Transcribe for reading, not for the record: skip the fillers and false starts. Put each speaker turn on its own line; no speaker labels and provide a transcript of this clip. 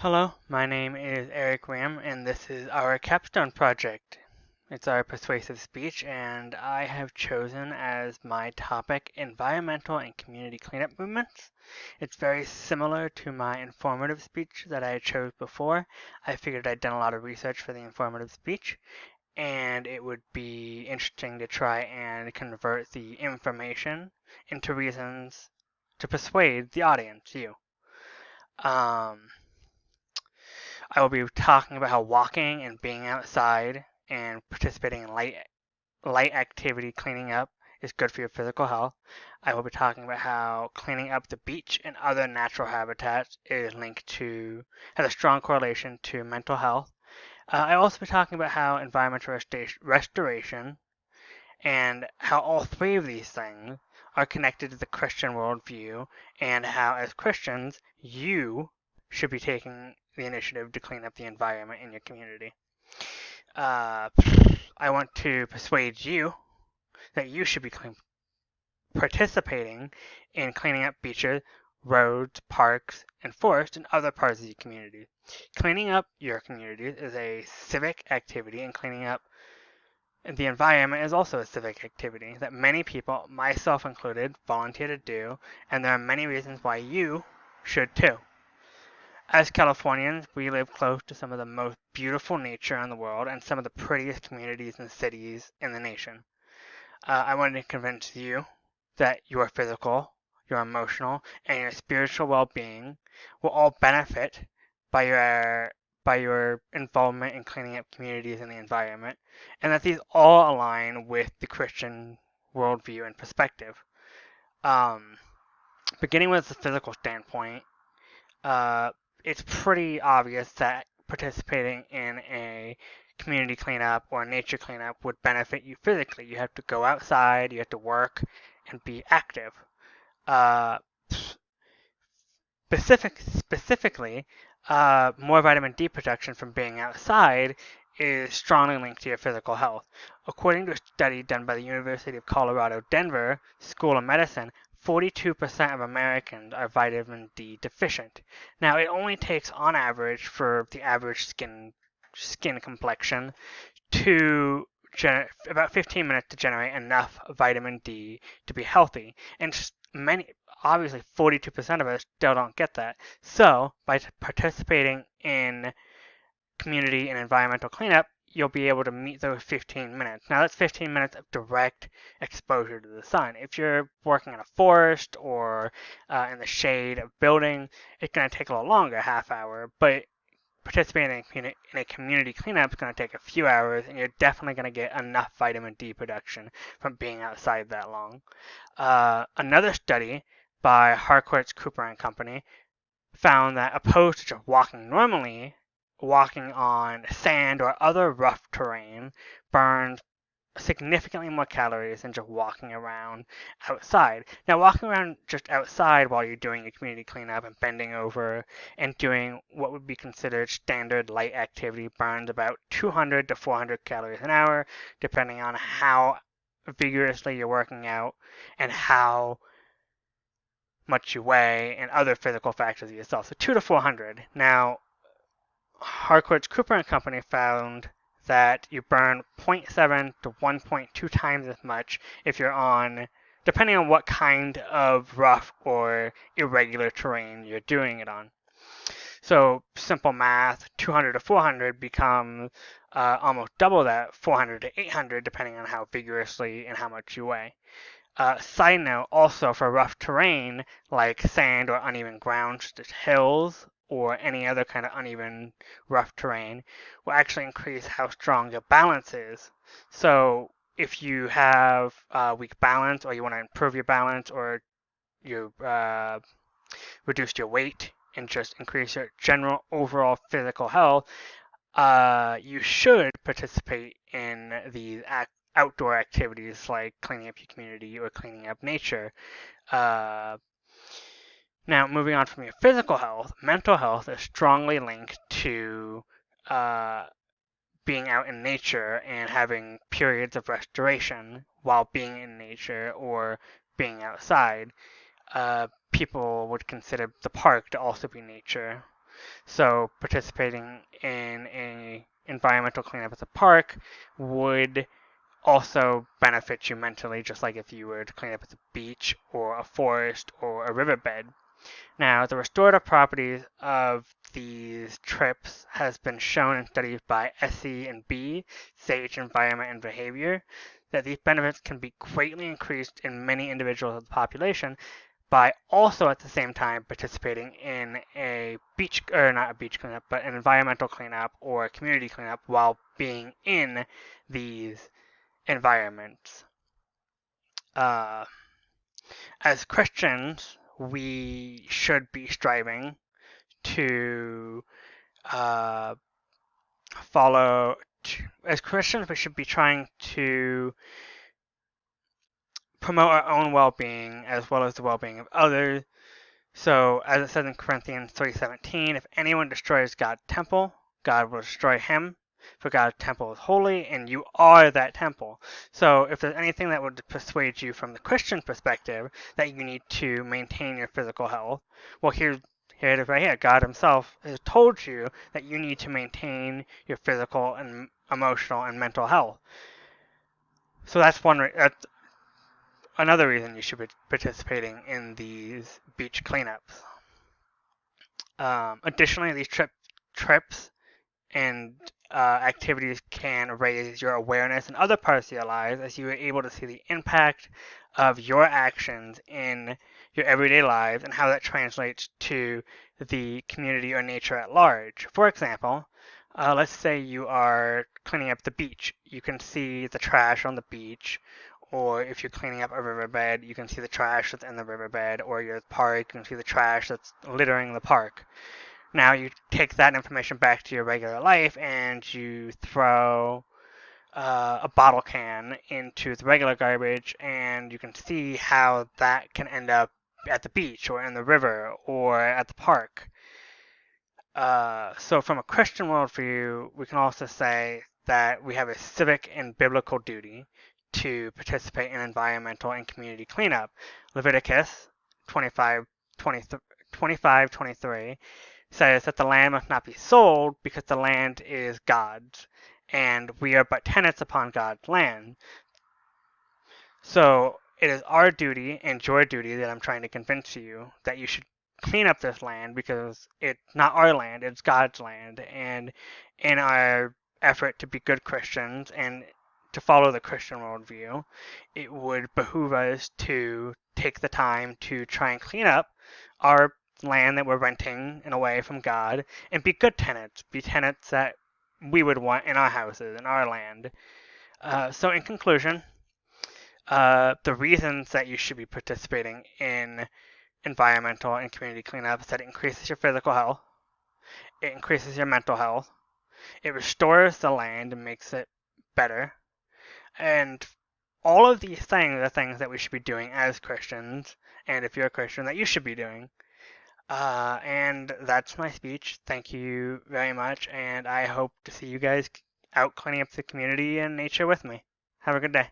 Hello, my name is Eric Ram, and this is our capstone project. It's our persuasive speech, and I have chosen as my topic environmental and community cleanup movements. It's very similar to my informative speech that I chose before. I figured I'd done a lot of research for the informative speech, and it would be interesting to try and convert the information into reasons to persuade the audience, you. Um, I will be talking about how walking and being outside and participating in light activity cleaning up is good for your physical health. I will be talking about how cleaning up the beach and other natural habitats is linked to has a strong correlation to mental health. I will also be talking about how environmental restoration and how all three of these things are connected to the Christian worldview, and how, as Christians, you should be taking the initiative to clean up the environment in your community. Uh, I want to persuade you that you should be participating in cleaning up beaches, roads, parks, and forests in other parts of your community. Cleaning up your communities is a civic activity, and cleaning up the environment is also a civic activity that many people, myself included, volunteer to do, and there are many reasons why you should too. As Californians, we live close to some of the most beautiful nature in the world and some of the prettiest communities and cities in the nation. I wanted to convince you that your physical, your emotional, and your spiritual well-being will all benefit by your involvement in cleaning up communities and the environment, and that these all align with the Christian worldview and perspective. Um, Beginning with the physical standpoint, uh, it's pretty obvious that participating in a community cleanup or nature cleanup would benefit you physically. You have to go outside, you have to work and be active. Uh, Specifically, more vitamin D production from being outside is strongly linked to your physical health. According to a study done by the University of Colorado Denver School of Medicine, 42% of Americans are vitamin D deficient. Now, it only takes, on average, for the average skin complexion to about 15 minutes to generate enough vitamin D to be healthy. And many, obviously 42% of us still don't get that. So, by participating in community and environmental cleanup, you'll be able to meet those 15 minutes. Now, that's 15 minutes of direct exposure to the sun. If you're working in a forest or in the shade of a building, it's going to take a little longer, half hour, but participating in a community cleanup is going to take a few hours, and you're definitely going to get enough vitamin D production from being outside that long. Another study by Harcourts, Cooper and Company found that opposed to just walking normally, walking on sand or other rough terrain burns significantly more calories than just walking around outside. Now, walking around just outside while you're doing your community cleanup and bending over and doing what would be considered standard light activity burns about 200 to 400 calories an hour, depending on how vigorously you're working out and how much you weigh and other physical factors of yourself. So 2 to 400. Now, Harcourt's Cooper and Company found that you burn zero point 0.7 to 1.2 times as much if you're on, depending on what kind of rough or irregular terrain you're doing it on. So simple math, 200 to 400 becomes almost double that, 400 to 800, depending on how vigorously and how much you weigh. Side note, also for rough terrain like sand or uneven ground, such as hills or any other kind of uneven rough terrain, will actually increase how strong your balance is. So if you have weak balance, or you want to improve your balance, or you reduce your weight and just increase your general overall physical health, you should participate in these outdoor activities like cleaning up your community or cleaning up nature. Uh, Now, moving on from your physical health, mental health is strongly linked to uh, being out in nature and having periods of restoration while being in nature or being outside. People would consider the park to also be nature. So participating in a environmental cleanup at the park would also benefit you mentally, just like if you were to clean up at the beach or a forest or a riverbed. Now, the restorative properties of these trips has been shown in studies by SE and B, Sage Environment and Behavior, that these benefits can be greatly increased in many individuals of the population by also at the same time participating in a beach, or not a beach cleanup, but an environmental cleanup or a community cleanup while being in these environments. As Christians, we should be striving to uh, follow. As Christians, we should be trying to promote our own well-being as well as the well-being of others. So, as it says in Corinthians 3:17, if anyone destroys God's temple, God will destroy him. For God's temple is holy, and you are that temple. So, if there's anything that would persuade you from the Christian perspective that you need to maintain your physical health, well, here it is right here. God Himself has told you that you need to maintain your physical and emotional and mental health. So that's that's another reason you should be participating in these beach cleanups. Additionally, these trips and activities can raise your awareness in other parts of your lives as you are able to see the impact of your actions in your everyday lives and how that translates to the community or nature at large. For example, let's say you are cleaning up the beach. You can see the trash on the beach, or if you're cleaning up a riverbed, you can see the trash that's in the riverbed, or your park, you can see the trash that's littering the park. Now you take that information back to your regular life and you throw a bottle can into the regular garbage, and you can see how that can end up at the beach or in the river or at the park. So from a Christian worldview, we can also say that we have a civic and biblical duty to participate in environmental and community cleanup. Leviticus 25:23 says that the land must not be sold because the land is God's, and we are but tenants upon God's land. So it is our duty and your duty that I'm trying to convince you that you should clean up this land because it's not our land, it's God's land. And in our effort to be good Christians and to follow the Christian worldview, it would behoove us to take the time to try and clean up our land that we're renting in a way from God and be good tenants, be tenants that we would want in our houses, in our land. So in conclusion, the reasons that you should be participating in environmental and community cleanup is that it increases your physical health, it increases your mental health, it restores the land and makes it better, and all of these things are things that we should be doing as Christians, and if you're a Christian, that you should be doing. And that's my speech. Thank you very much, and I hope to see you guys out cleaning up the community and nature with me. Have a good day.